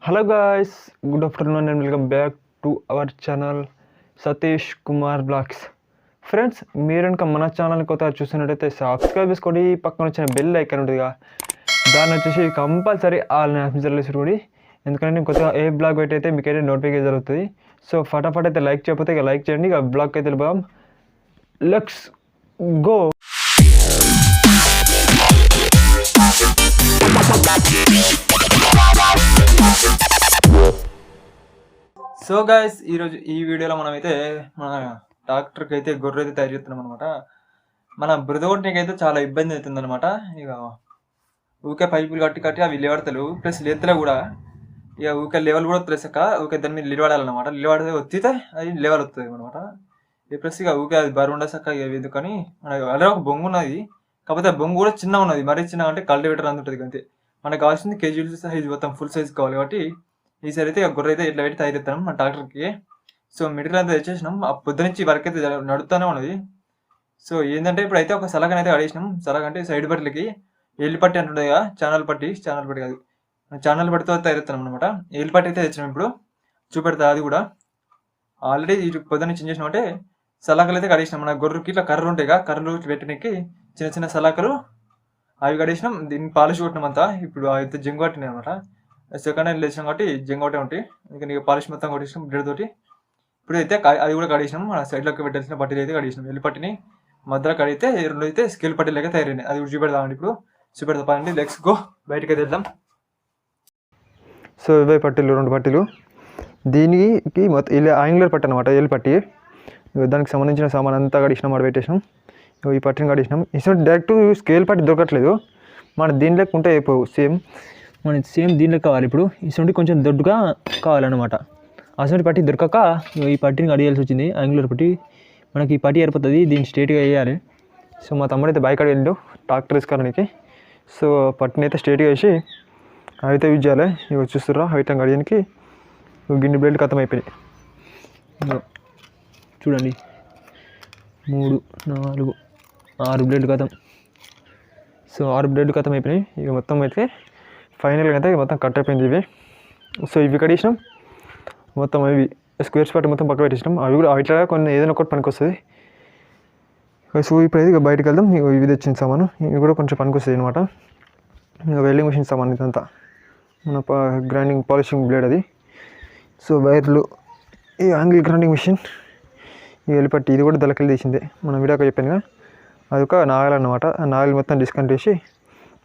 Hello guys, good afternoon and welcome back to our channel Satish Kumar blogs. Friends, మీరు కనుక మన ఛానల్ని కొత్తగా చూస్తున్నట్టయితే సబ్స్క్రైబ్ చేసుకోండి. పక్కన వచ్చిన బెల్ ఐకాన్ ఉంటుందిగా, దాన్ని వచ్చేసి కంపల్సరీ ఆల్ న్యాప్జర్లు వేసుకోండి. ఎందుకంటే నేను కొత్తగా ఏ బ్లాగ్ పెట్టయితే మీకైతే నోటిఫికేషన్ జరుగుతుంది. సో ఫటాఫట్ అయితే లైక్ చేయకపోతే ఇక లైక్ చేయండి. ఇక బ్లాగ్ అయితే వెళ్ళిపోదాం. Let's go. సో గాయస్, ఈరోజు ఈ వీడియోలో మనమైతే మన డాక్టర్కి అయితే గొర్రె అయితే తయారు చేస్తున్నాం అనమాట. మన బృదగొట్టనికి అయితే చాలా ఇబ్బంది అవుతుంది అనమాట. ఇక ఊకే పైపులు కట్టి అవి లేవడతలు, ప్లస్ లేతలే కూడా. ఇక ఊకే లెవెల్ కూడా ప్లస్ ఊకే దాని మీద నిలబడాలన్నమాట. నిలబడితే వచ్చితే అది లెవెల్ వస్తుంది అనమాట. ప్లస్ ఇక ఊకే అది బరువు ఉండే సక్క ఎందుకని మనకి ఆల్రెడీ ఒక బొంగు ఉన్నది. కాకపోతే బొంగు కూడా చిన్న ఉన్నది, మరీ చిన్న అంటే కల్టివేటర్ అందుంటుంది. అంతే మనకు కావాల్సింది కేజీ సైజ్, మొత్తం ఫుల్ సైజ్ కావాలి. కాబట్టి ఈసారి అయితే గొర్రె అయితే ఇట్లా పెట్టి తయారు చేస్తాం మన డాక్టర్కి. సో మెటీరియల్ అంతా తెచ్చేసినాం. ఆ పొద్దు నుంచి వర్క్ అయితే నడుస్తూనే ఉన్నది. సో ఏంటంటే ఇప్పుడు అయితే ఒక సలగని అయితే అడిగినాం. సలగ అంటే సైడ్ పట్లకి ఏళ్ళు పట్టి అంటుంటుంది కదా, ఛానల్ పట్టి కాదు, ఛానల్ పట్టితో తయారు చేస్తున్నాం అనమాట. ఏళ్ళు పట్టి అయితే తెచ్చినాం. ఇప్పుడు చూపెడతా. అది కూడా ఆల్రెడీ పొద్దు నుంచి చేసినాం. అంటే సలకలు అయితే కడిగినాం. మన గొర్రెకి ఇట్లా కర్రలు ఉంటాయి కదా, కర్రలు పెట్టడానికి చిన్న చిన్న సలకలు అవి కడిగినాం. దీన్ని పాలిష్ కొట్టినాం అంతా. ఇప్పుడు అయితే జంగు పట్టినాయి అనమాట. సెకండ్ హ్యాండ్ లేచినాం కాబట్టి జంగు ఒకటే ఉంటాయి. అందుకని పాలిష్ మొత్తం కొట్టేసినాం బ్లేడ్ తోటి. ఇప్పుడు అయితే అది కూడా కడిగినాం. మన సైడ్లోకి పెట్టాల్సిన పట్టీలు అయితే కడిగినాం. ఎల్లి పట్టిని మధ్యలో కడిగితే రెండు అయితే స్కేల్ పట్టీలు అయితే తయారైనాయి. అది కూడా చూపెడదామండి. ఇప్పుడు చూపెడతా పదండి. లెట్స్ గో, బయటకి అయితే వెళ్దాం. సో ఇవే పట్టీలు, రెండు పట్టీలు. దీనికి మొత్తం ఇలా యాంగులర్ పట్టు అనమాట, ఎల్లి పట్టి. దానికి సంబంధించిన సామాన్ అంతా కడిగినాం, ఆడ పెట్టేసినాం. ఈ పట్టిని కడిగినాం. ఇసలు డైరెక్ట్ స్కేల్ పట్టి దొరకట్లేదు. మన దీనిలోకి ఉంటే అయిపోవు. సేమ్ దీనిలో కావాలి. ఇప్పుడు ఇటువంటి కొంచెం దొడ్డుగా కావాలన్నమాట. అసలు పట్టి దొరకక ఈ పట్టిని కడిగాల్సి వచ్చింది. యాంగులర్ పట్టి మనకి ఈ పట్టి ఏర్పడుతుంది. దీన్ని స్ట్రేట్గా వేయాలి. సో మా తమ్ముడు అయితే బైక్ అడిగిండు ట్రాక్టర్ తీసుకోవడానికి. సో పట్టిని అయితే స్ట్రేట్గా వేసి అవి అయితే యూజ్ చేయాలి. ఇవి చూస్తుర్రా, హైట్ కడియడానికి గిన్నె బ్లేడ్ ఖతం అయిపోయినాయి. చూడండి, 3, 4, 6 బ్లేడ్ ఖతం. సో 6 బ్లేడ్ ఖతం అయిపోయినాయి. ఇక మొత్తం అయితే ఫైనల్గా అయితే మొత్తం కట్ అయిపోయింది ఇవి. సో ఇవి కడిగినాం మొత్తం. ఇవి స్క్వేర్స్ పట్టి మొత్తం పక్క పెట్టేసినాం. అవి కూడా ఇట్లా కొన్ని ఏదైనా ఒకటి పనికి వస్తుంది. సో ఇప్పుడైతే ఇక బయటకు వెళ్దాం. ఇవి తెచ్చిన సామాను ఇవి కూడా కొంచెం పనికి వస్తుంది అనమాట. ఇంకా వెల్డింగ్ మిషన్ సామాన్ ఇదంతా, మన గ్రైండింగ్ పాలిషింగ్ బ్లేడ్ అది. సో వైర్లు, ఈ యాంగిల్ గ్రైండింగ్ మిషన్, ఈ ఎల్లిపట్టి ఇది కూడా దళకెళ్ళి తీసిందే. మనం వీడియోకి చెప్పాను కదా, అది ఒక నాగల్ అనమాట. ఆ నాగల్ మొత్తం డిస్కౌంట్ చేసి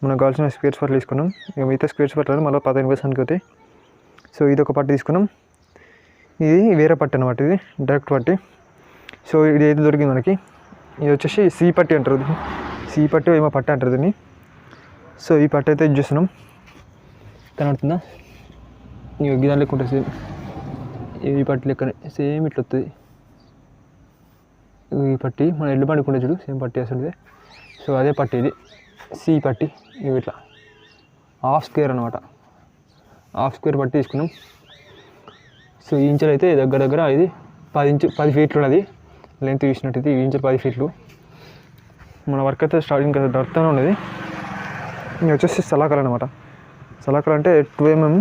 మనకు కావాల్సిన స్క్వేర్స్ పట్లు తీసుకున్నాం. ఇక మిగతా స్క్వేర్స్ పట్లు మళ్ళీ 15% అవుతాయి. సో ఇది ఒక పట్టు తీసుకున్నాం. ఇది వేరే పట్టు అనమాట, ఇది డైరెక్ట్ పట్టి. సో ఇది అయితే దొరికింది మనకి. ఇది వచ్చేసి సీ పట్టి అంటారు, సీ పట్టి ఏమో పట్టు అంటారు దీన్ని. సో ఈ పట్టు అయితే యూజ్ చేస్తున్నాం. కనబడుతుందా? ఇక గిదాని లెక్క ఉంటుంది సేమ్. ఈ పట్టు లెక్కనే సేమ్ ఇట్లా వస్తుంది. ఈ పట్టి మన ఎల్లు పండుకుంటే చూడు, సేమ్ పట్టి అసలు. సో అదే పట్టి, ఇది సి పట్టి. ఇవి ఇట్లా హాఫ్ స్క్వేర్ అనమాట, హాఫ్ స్క్వేర్ పట్టి తీసుకున్నాం. సో ఈ ఇంచులు అయితే దగ్గర ఇది 10 ఫీట్లు ఉన్నది లెంత్ చూసినట్టయితే. ఈ ఇంచులు 10 ఫీట్లు. మన వర్క్ అయితే స్టార్టింగ్ నడుతూనే ఉన్నది. ఇది వచ్చేసి సలాకలు అనమాట. సలాకలు అంటే 2 mm,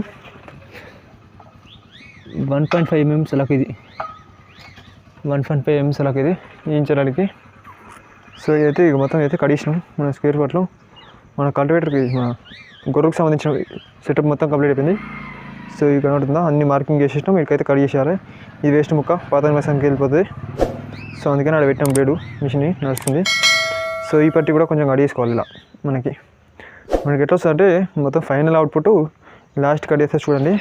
1.5 mm సలాక్. ఇది 1.5 mm సలాక్ ఇది ఈ ఇంచులకి. సో ఇదైతే ఇక మొత్తం అయితే కడిగినాం. మన స్క్వేర్ ఫీట్లో మన కల్టివేటర్కి, మన గొర్రెకు సంబంధించిన సెటప్ మొత్తం కంప్లీట్ అయిపోయింది. సో ఇవి కనబడుతుందా, అన్ని మార్కింగ్ చేసేసినాం. ఇక్కడైతే కడిగేసేయాలి. ఇది వేస్ట్ ముక్క 15% వెళ్ళిపోతుంది. సో అందుకని అక్కడ పెట్టాం బ్లేడు, మిషన్ నడుస్తుంది. సో ఈ పట్టి కూడా కొంచెం కడిగేసుకోవాలి. ఇలా మనకి ఎట్లా వస్తుంది అంటే మొత్తం ఫైనల్ అవుట్పుట్ లాస్ట్ కడిగేస్తే చూడండి.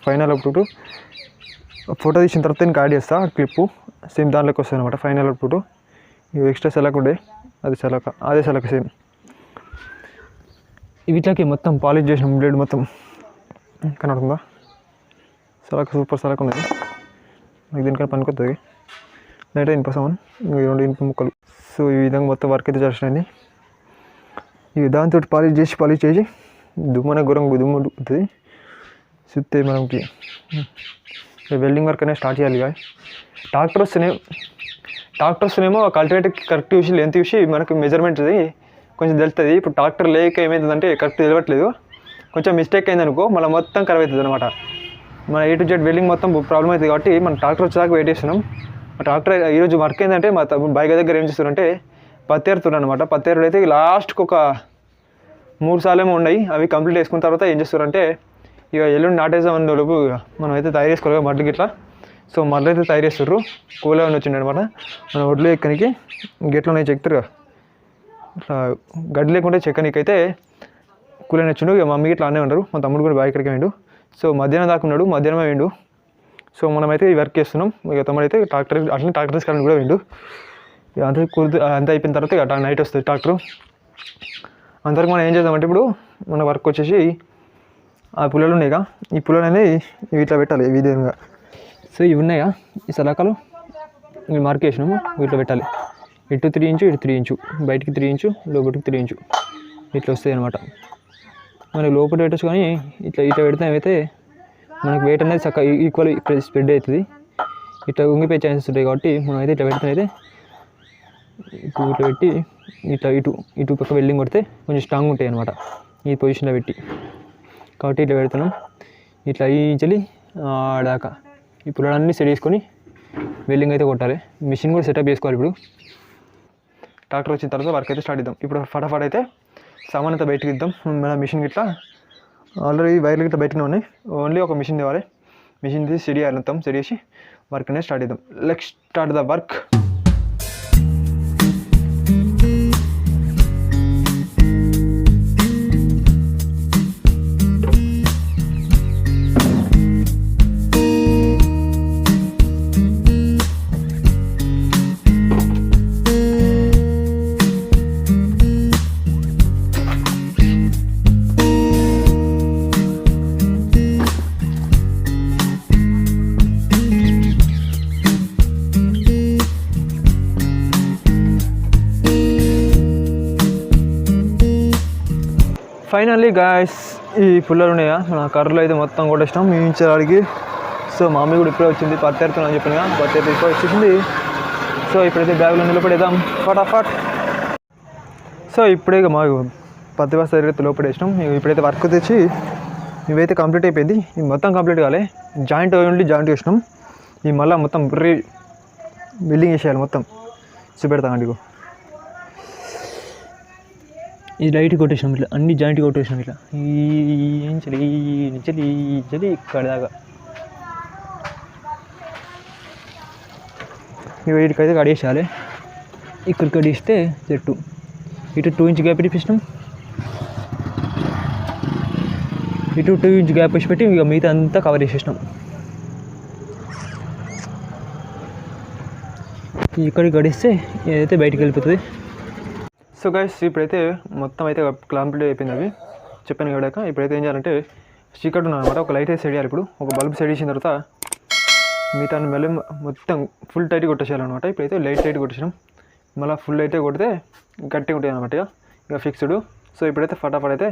ఫైనల్ అవుట్పుట్ ఫోటో తీసిన తర్వాత నేను యాడ్ చేస్తా క్లిప్పు. సేమ్ దాంట్లోకి వస్తుంది అనమాట ఫైనల్ అవుట్పుట్. ఇవి ఎక్స్ట్రా సెలక్ ఉండే, అది సెలక, అదే సెలక సేమ్. వీటికి మొత్తం పాలిష్ చేసిన బ్లేడ్ మొత్తం కనబడుతుందా. సెలక సూపర్ సెలక్ ఉన్నది. మీకు దీనికన్నా పనికొస్తుంది. లైట్ ఇనుప సామాన్, ఇవి 2 ఇనుప ముక్కలు. సో ఈ విధంగా మొత్తం వర్క్ అయితే చేసినది. ఇవి దాంతో పాలిష్ చేసి దుమ్మన దుమ్ము ఉంటుంది. చూస్తే మనకి వెల్డింగ్ వర్క్ అనేది స్టార్ట్ చేయాలి. ట్రాక్టర్ వస్తేనేమో కల్టివేటర్కి కరెక్ట్ చూసి లెంత్ చూసి మనకి మెజర్మెంట్ కొంచెం తెలుస్తుంది. ఇప్పుడు ట్రాక్టర్ లేక ఏమవుతుందంటే కరెక్ట్ తెలియట్లేదు. కొంచెం మిస్టేక్ అయిందనుకో మళ్ళీ మొత్తం ఖరాబ్ అవుతుంది అనమాట. మన A to Z వెల్డింగ్ మొత్తం ప్రాబ్లం అవుతుంది కాబట్టి మన ట్రాక్టర్ వచ్చేదాకా వెయిట్ చేస్తున్నాం. ట్రాక్టర్ ఈరోజు వర్క్ ఏంటంటే మా బైక్ దగ్గర ఏం చేస్తున్నారంటే పత్తి ఏరుతున్నారు అనమాట. పత్తి ఏరుడు అయితే లాస్ట్కి ఒక 3 సార్లు ఏమో ఉన్నాయి. అవి కంప్లీట్ చేసుకున్న తర్వాత ఏం చేస్తారంటే ఇక ఎల్లుండి నాటేసామని లోపు మనం అయితే తయారు చేసుకోవాలి మడ్లు గిట్లా. సో మడ్లు అయితే తయారు చేస్తారు. కూలే అని వచ్చింది అనమాట. మన ఒడ్లు ఎక్కనికి గిట్ల ఉన్నాయి చెక్తారు కదా, ఇట్లా గడ్డి లేకుంటే చెక్కనికైతే కూలే వచ్చిండు. ఇక మమ్మీ ఇట్లా అనే ఉండరు. మా తమ్ముడు కూడా బైక్ ఎక్కడికి వేయండు. సో మధ్యాహ్నం దాకా ఉన్నాడు, మధ్యాహ్నమే వేయండు. సో మనమైతే ఈ వర్క్ చేస్తున్నాం. ఇక తమ్ముడు అయితే ట్రాక్టర్ అట్లనే ట్రాక్టర్ తీసుకెళ్ళి కూడా వేయండు. ఇక అంత అయిపోయిన తర్వాత ఇక నైట్ వస్తుంది ట్రాక్టర్. అంతవరకు మనం ఏం చేద్దామంటే ఇప్పుడు మన వర్క్ వచ్చేసి ఆ పుల్లలు ఉన్నాయిగా, ఈ పుల్లలు అనేది ఇట్లా పెట్టాలి ఈ విధంగా. సో ఇవి ఉన్నాయా ఈ సలాకాలు ఇవి మార్క్ చేసినాము, ఇట్లా పెట్టాలి. ఇటు 3 ఇంచు, ఇటు 3 ఇంచు, బయటికి 3 ఇంచు, లోపలికి 3 ఇంచు ఇట్లా వస్తాయి అనమాట. మనకి లోపల పెట్టచ్చు కానీ ఇట్లా పెడితే ఏమైతే మనకు వెయిట్ అనేది చక్కగా ఈక్వల్ స్ప్రెడ్ అవుతుంది. ఇట్లా ఉంగిపోయే ఛాన్సెస్ ఉంటాయి కాబట్టి మనం అయితే ఇట్లా పెడితే అయితే ఇప్పుడు ఇట్లా పెట్టి ఇట్లా ఇటు పక్క వెల్డింగ్ కొడితే కొంచెం స్ట్రాంగ్ ఉంటాయి అనమాట ఈ పొజిషన్లో పెట్టి. కాబట్టి ఇట్లా పెడుతున్నాం. ఇట్లా ఈ చలి దాకా ఈ పుల్లలన్నీ సెట్ చేసుకొని వెల్డింగ్ అయితే కొట్టాలి. మిషన్ కూడా సెటప్ చేసుకోవాలి. ఇప్పుడు ట్రాక్టర్ వచ్చిన తర్వాత వర్క్ అయితే స్టార్ట్ ఇద్దాం. ఇప్పుడు ఫటాఫట్ అయితే సామాన్ అంతా బయటకి ఇద్దాం. మన మిషన్ గిట్లా ఆల్రెడీ వైర్లు గిట్లా బయటనే ఉన్నాయి. ఓన్లీ ఒక మిషన్ తేవాలి. మిషన్ తీసి సెట్ చేయాలి, మొత్తం సెట్ చేసి వర్క్ అనేది స్టార్ట్ చేద్దాం. Let's start the work. Finally guys ఈ పుల్లలు ఉన్నాయా మన కర్రలు అయితే మొత్తం కొట్టేసినాం మేమించడానికి. సో మా మమ్మీ కూడా ఇప్పుడే వచ్చింది, పత్తి ఏరుతున్నాను చెప్పిన కదా, పత్తి అయితే ఇప్పుడు వచ్చేసింది. సో ఇప్పుడైతే బ్యాగులో నిలబడేద్దాం ఫటాఫట్. సో ఇప్పుడే మా పత్తి బస్తా అయితే లోపడేసినాం. ఇప్పుడైతే వర్క్ తెచ్చి ఇవైతే కంప్లీట్ అయిపోయింది. ఇవి మొత్తం కంప్లీట్ కాలే, జాయింట్ ఓన్లీ జాయింట్ చేసినాం. ఇవి మళ్ళీ మొత్తం బిల్డింగ్ వేసేయాలి, మొత్తం చూపెడతామండి. ఇగో ఈ లైట్ కొట్టేసినాం, ఇట్లా అన్ని జాయింట్ కొట్టేసినాం. ఇట్లా ఏం చలి ఇక్కడ దాకా వీటికైతే కడిగేసేయాలి. ఇక్కడ కడిగిస్తే చెట్టు ఇటు 2 ఇంచ్ గ్యాప్ ఇప్పించినాం, ఇటు 2 ఇంచ్ గ్యాప్ వేసి పెట్టి ఇక మిగతా అంతా కవర్ చేసేసినాం. ఇక్కడికి గడిస్తే ఏదైతే బయటికి వెళ్ళిపోతుంది. సో గైస్ ఇప్పుడైతే మొత్తం అయితే కంప్లీట్ అయిపోయింది. అవి చెప్పాను కాక ఇప్పుడైతే ఏం చేయాలంటే చీకటి ఉన్నమాట, ఒక లైట్ అయితే సెట్ చేయాలి. ఇప్పుడు ఒక బల్బ్ సెట్ చేసిన తర్వాత మిగతా మళ్ళీ మొత్తం ఫుల్ టైట్ కొట్టేసేయాలన్నమాట. ఇప్పుడైతే లైట్ కొట్టేసినాం, మళ్ళీ ఫుల్ అయితే కొడితే గట్టిగా ఉంటుంది అనమాట, ఇక ఫిక్స్డ్. సో ఇప్పుడైతే ఫటాఫట్ అయితే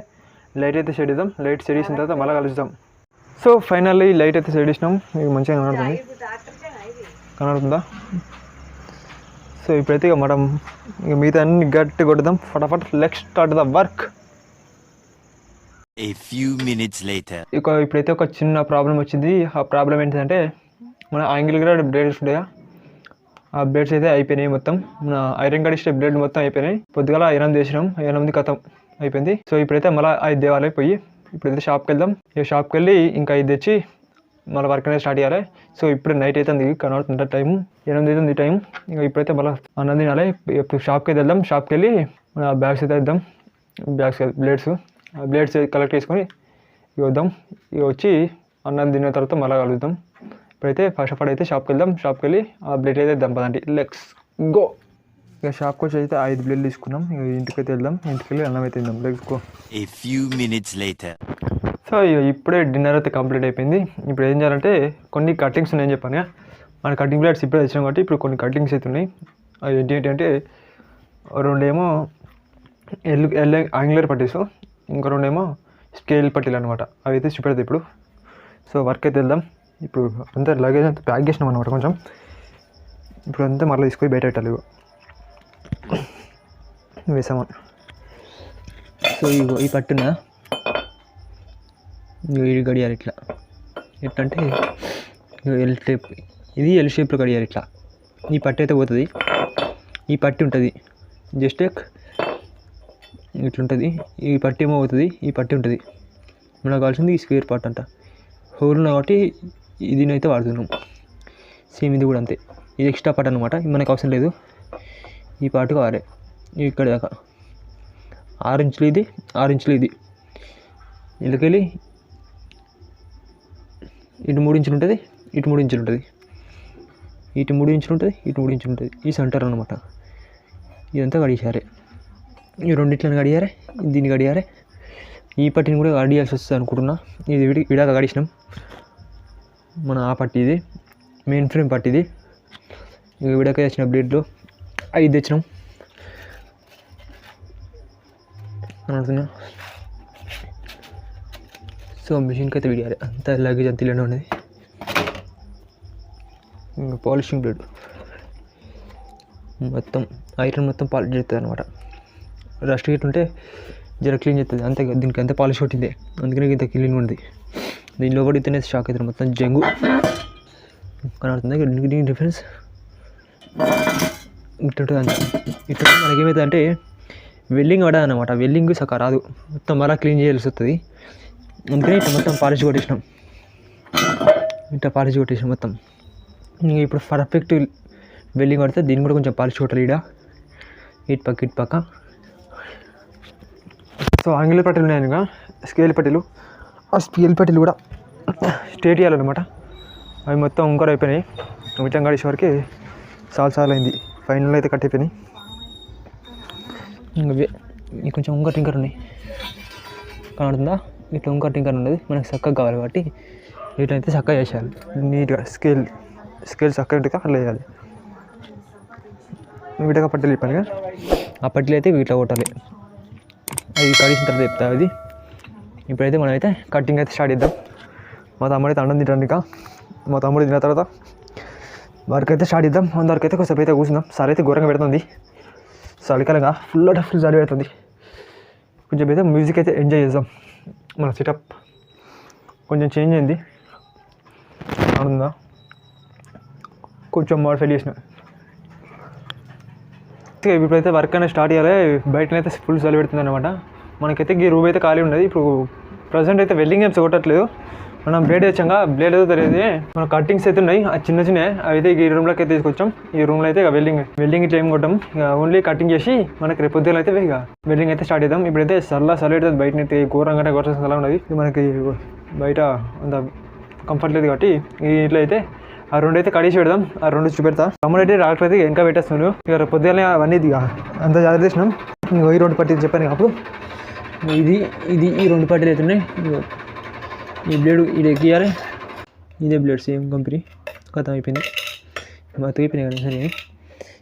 లైట్ అయితే సెట్ చేద్దాం. లైట్ సెట్ చేసిన తర్వాత మళ్ళీ కలుస్తాం. సో ఫైనల్లీ లైట్ అయితే సెట్ చేసినాం. మీకు మంచిగా కనబడుతుందా? సో ఇప్పుడైతే ఇక మనం ఇక మిగతా అన్ని గట్టి కొడదాం ఫటాఫట్. Let's start the work. ఇప్పుడైతే ఒక చిన్న ప్రాబ్లం వచ్చింది. ఆ ప్రాబ్లం ఏంటంటే మన యాంగిల్ కూడా బ్లేడ్స్ ఉంటాయా, ఆ బ్లేడ్స్ అయితే అయిపోయినాయి మొత్తం. మన ఐరన్ కడిస్తే బ్లేడ్ మొత్తం అయిపోయినాయి. పొద్దుగాల 8 చేసినాం, 8 కథం అయిపోయింది. సో ఇప్పుడైతే మళ్ళీ 5 దేవాలి పోయి. ఇప్పుడైతే షాప్కి వెళ్దాం. ఇక షాప్కి వెళ్ళి ఇంకా 5 తెచ్చి మళ్ళీ వర్క్ అనేది స్టార్ట్ చేయాలి. సో ఇప్పుడు నైట్ అయితే కనబడుతుంది టైము, 8 అవుతుంది టైం. ఇంకా ఇప్పుడైతే మళ్ళీ అన్నం తినాలి. ఇప్పుడు షాప్కి అయితే వెళ్దాం. షాప్కి వెళ్ళి బ్యాగ్స్ అయితే ఇద్దాం, బ్లేడ్స్ కలెక్ట్ చేసుకొని ఇక వద్దాం. ఇక వచ్చి అన్నం తిన్న తర్వాత మళ్ళీ కలుద్దాం. ఇప్పుడైతే ఫస్ట్ అయితే షాప్కి వెళ్దాం. షాప్కి వెళ్ళి ఆ బ్లేడ్ అయితే ఇద్దాం పదండి, లెట్స్ గో. ఇక షాప్కి వచ్చి అయితే 5 బ్లేడ్లు తీసుకున్నాం. ఇక ఇంటికైతే వెళ్దాం, ఇంటికి వెళ్ళి అన్నం అయితే ఇద్దాం, లెట్స్ గో. సో ఇప్పుడే డిన్నర్ అయితే కంప్లీట్ అయిపోయింది. ఇప్పుడు ఏం చేయాలంటే కొన్ని కటింగ్స్ ఉన్నాయని చెప్పాను కదా, మన కటింగ్ బ్లేడ్స్ ఇప్పుడే తెచ్చినాం కాబట్టి ఇప్పుడు కొన్ని కటింగ్స్ అయితే ఉన్నాయి. అవి ఏంటంటే 2 ఏమో యాంగులర్ పట్టీస్, ఇంకో 2 ఏమో స్కేల్ పట్టీలు అనమాట. అవి అయితే చూపెడతాయి ఇప్పుడు. సో వర్క్ అయితే వెళ్దాం. ఇప్పుడు అంతా లగేజ్ అంతా ప్యాక్ చేసినాం అనమాట కొంచెం. ఇప్పుడు అంతా మళ్ళీ తీసుకొని బయట పెట్టాలి వేసాము. సో ఈ పట్టున ఇది గడియాలి ఇట్లా ఎట్లా అంటే ఎల్ షేప్, ఇది ఎల్ షేప్లో కడియాలి. ఇట్లా ఈ పట్టి అయితే పోతుంది, ఈ పట్టి ఉంటుంది జస్ట్ ఇట్లుంటుంది. ఈ పట్టి ఏమో అవుతుంది, ఈ పట్టి ఉంటుంది. మనకు కావాల్సింది ఈ స్క్వేర్ పార్ట్ అంట. హోల్ ఉన్న కాబట్టి దీని అయితే వాడుతున్నాం. సేమ్ ఇది కూడా అంతే, ఇది ఎక్స్ట్రా పార్ట్ అనమాట, మనకు అవసరం లేదు. ఈ పార్ట్ కావాలి ఇక్కడ దాకా 6 ఇంచులు, ఇది 6 ఇంచులు, ఇది ఇళ్ళకెళ్ళి ఇటు 3 ఇంచులు ఉంటుంది, ఇటు 3 ఇంచులు ఉంటుంది, ఇటు 3 ఇంచులు ఉంటుంది, ఇటు 3 ఇంచులు ఉంటుంది. ఈ సెంటర్ అనమాట. ఇదంతా కడిగేయాలి. ఈ రెండిట్లను కడిగారే, దీన్ని కడిగారే. ఈ పట్టిని కూడా కడియాల్సి వస్తుంది అనుకుంటున్నా. ఇది విడాక కడిగినాం మన ఆ పట్టి, ఇది మెయిన్ ఫ్రేమ్ పట్టి. ఇది ఇక విడాక తెచ్చిన బ్లేడ్లు 5 తెచ్చినాం అనుకుంటున్నా. సో మిషన్కి అయితే విడియాలి, అంత లగేజ్ అంత ఇలానే ఉన్నది. ఇంకా పాలిషింగ్ బ్లేడ్ మొత్తం ఐరన్ మొత్తం పాలిష్ చేస్తుంది అనమాట. రస్ట్ గిట్ ఉంటే జర క్లీన్ చేస్తుంది అంతే. దీనికి అంతే పాలిష్ కొట్టింది, అందుకనే ఇంత క్లీన్ ఉంది. దీనిలో కూడా ఇతనే షాక్ అవుతుంది మొత్తం జంగు కనబడుతుంది. దీనికి డిఫరెన్స్ ఇట్టుంటుంది అంత. ఇట్లా మనకేమవుతుంది అంటే వెల్డింగ్ పడదు అనమాట. వెల్డింగ్ సక్క రాదు, మొత్తం మళ్ళీ క్లీన్ చేయాల్సి వస్తుంది. అందుకని ఇట్లా మొత్తం పాలిష్ కొట్టేసినాం, ఇట్లా పాలిష్ కొట్టేసినాం మొత్తం. ఇప్పుడు పర్ఫెక్ట్ వెల్డింగ్ పడితే దీన్ని కూడా కొంచెం పాలిష్ కొట్టాలి. ఇటు పక్క సో ఆంగిల్ పట్టీలు ఉన్నాయనగా స్కేల్ పట్టీలు, ఆ స్కేల్ పట్టీలు కూడా స్ట్రేట్ చేయాలన్నమాట. అవి మొత్తం ఉంకర అయిపోయినాయి. మిట్టం గడిచే వరకు చాలా అయింది. ఫైనల్ అయితే కట్ అయిపోయినాయి. ఇంకా కొంచెం ఉంకర టింకర్ ఉన్నాయి కనబడుతుందా? ఇట్లా ఉంకర టింకర్ ఉన్నది, మనకు చక్కగా కావాలి కాబట్టి వీటైతే చక్కగా చేసేయాలి నీట్గా. స్కేల్ చక్కగా ఉంటుంది అట్లా వేయాలి. వీటగా పట్టీలు చెప్పాను, ఆ పట్టీలు అయితే వీటిలో కొట్టాలి. అది కడిగిన తర్వాత చెప్తా అది. ఇప్పుడైతే మనమైతే కటింగ్ అయితే స్టార్ట్ చేద్దాం. మా తమ్ముడు అయితే అన్నం తింటాను. ఇంకా మా తమ్ముడు తిన్న తర్వాత వర్క్ అయితే స్టార్ట్ చేద్దాం. అందరికి అయితే కొంచెం అయితే కూర్చుందాం. సార్ అయితే ఘోరంగా పెడుతుంది, చలికాలంగా ఫుల్ చలి పెడుతుంది. కొంచెం అయితే మ్యూజిక్ అయితే ఎంజాయ్ చేద్దాం. మన సెటప్ కొంచెం చేంజ్ అయింది, అవుతుందా? కొంచెం మోడిఫై చేసిన. ఇప్పుడైతే వర్క్ అనేది స్టార్ట్ చేయాలి. బయటనైతే ఫుల్ చలి పెడుతుంది అనమాట. మనకైతే ఈ రూమ్ అయితే ఖాళీ ఉన్నది. ఇప్పుడు ప్రజెంట్ అయితే వెల్డింగ్ ఏమ్స్ కొట్టట్లేదు. మనం బ్లేడ్ తెచ్చాక బ్లేడ్ ఏదో తెలియదు. మన కట్టింగ్స్ అయితే ఉన్నాయి, అది చిన్న అయితే ఈ రూమ్లోకి అయితే తీసుకొచ్చాం. ఈ రూమ్లో అయితే ఇక వెల్డింగ్ ఇట్లా ఏం కొట్టాం, ఇక ఓన్లీ కటింగ్ చేసి మనకి రేపు పొద్దున అయితే ఇక వెల్డింగ్ అయితే స్టార్ట్ చేద్దాం. ఇప్పుడైతే చలి పెడుతుంది బయటనైతే, ఘోరంగా చలి ఉన్నది. మనకి బయట అంత కంఫర్ట్ లేదు కాబట్టి ఇట్లా అయితే ఆ 2 అయితే కడిగి పెడదాం. ఆ 2 చూపెడతా. తమ్ముడు అయితే డాక్టర్ అయితే ఇంకా పెట్టేస్తున్నాను. ఇక పొద్దున్నే అవన్నీ ఇక అంత జాగ్రత్త చేసినాం. ఈ 2 పట్టీలు చెప్పాను అప్పుడు. ఇది ఈ 2 పట్టీలు అవుతున్నాయి. ఈ బ్లేడ్ ఇది ఎక్కియాలి. ఇదే బ్లేడ్ సేమ్ కంపెనీ, ఖతం అయిపోయింది, అయిపోయినాయి కదా సరే.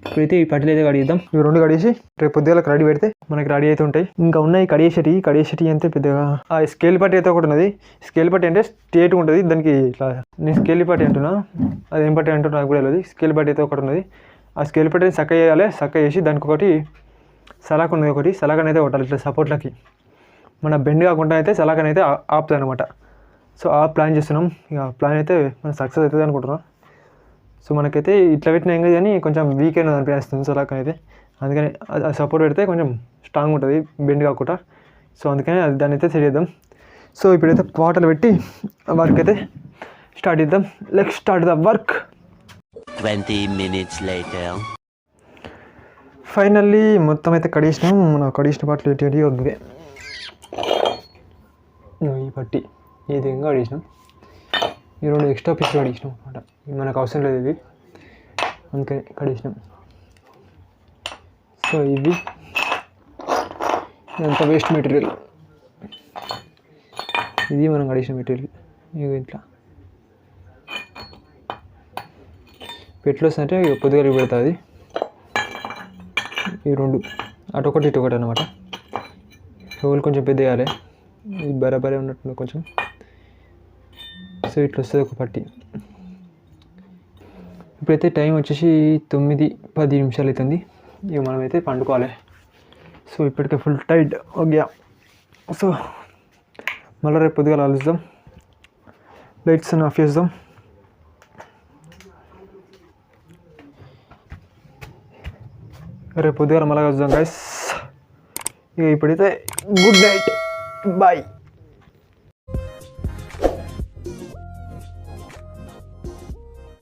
ఇప్పుడైతే ఈ పట్టీలు అయితే కడిగిద్దాం. ఈ 2 కడిగేసి రేపు పొద్దుగాలకు రెడీ పెడితే మనకి రెడీ అయితే ఉంటాయి. ఇంకా ఉన్నాయి కడిగేసేటి అంతే పెద్దగా. ఆ స్కేల్ పట్టి అయితే ఒకటి ఉన్నది. స్కేల్ పట్టి అంటే స్ట్రేట్ ఉంటుంది, దానికి ఇట్లా నేను స్కేల్ పట్టి అంటున్నా, అది ఏం పట్టి అంటున్నా నాకు కూడా తెలియదు. స్కేల్ పట్టి అయితే ఒకటి ఉన్నది. ఆ స్కేల్ పట్టిని చక్క చేయాలి. చక్క చేసి దానికి ఒకటి సలాక్ ఉన్నది, ఒకటి సలాకన్ అయితే కొట్టాలి ఇట్లా సపోర్ట్లకి. మన బెండ్ కాకుండా అయితే సలాకన్ అయితే ఆపుతుంది అనమాట. సో ఆ ప్లాన్ చేస్తున్నాం. ఇక ప్లాన్ అయితే మనం సక్సెస్ అవుతుంది అనుకుంటున్నాం. సో మనకైతే ఇట్లా పెట్టినా ఏం కానీ కొంచెం వీక్ అయినది అనిపిస్తుంది సలాకన్ అయితే. అందుకని అది సపోర్ట్ పెడితే కొంచెం స్ట్రాంగ్ ఉంటుంది బెండ్ కాకుండా. సో అందుకని దాన్ని అయితే సెట్ చేద్దాం. సో ఇప్పుడైతే వాటర్ పెట్టి వర్క్ అయితే స్టార్ట్ చేద్దాం. Let's start the work. 20 minutes later. Finally మొత్తం అయితే కడిగిసినాం. మన కడిగిసిన పాటలు ఏంటి వద్దువే, ఈ పట్టి ఈ విధంగా కడిగిసినాం. ఈ 2 ఎక్స్ట్రా పీసులు కడిగిసినాం అనమాట. మనకు అవసరం లేదు ఇవి, అందుకని కడిగిసినాం. సో ఇవి ఇదంతా వేస్ట్ మెటీరియల్. ఇది మనం కడిగిన మెటీరియల్. ఇవి ఇట్లా పెట్లు వస్తుంటే పొద్దుగా పెడుతుంది. ఈ 2 అటొకటి ఇటొకటి అనమాట. హోల్ కొంచెం పెద్ద వేయాలి, ఇది బరాబరే ఉన్నట్టు కొంచెం. సో ఇట్లా వస్తుంది ఒక పట్టి. ఇప్పుడైతే టైం వచ్చేసి 9:10 నిమిషాలు అవుతుంది. ఇక మనమైతే పండుకోవాలి. సో ఇప్పటికే ఫుల్ టైట్ ఓకే. సో మళ్ళీ రేపు పొద్దుగా కలుద్దాం. లైట్స్ అని ఆఫ్ చేద్దాం. రేపు పొద్దుగాల మళ్ళీ కలుద్దాం గైస్. ఇక ఇప్పుడైతే గుడ్ నైట్, బాయ్.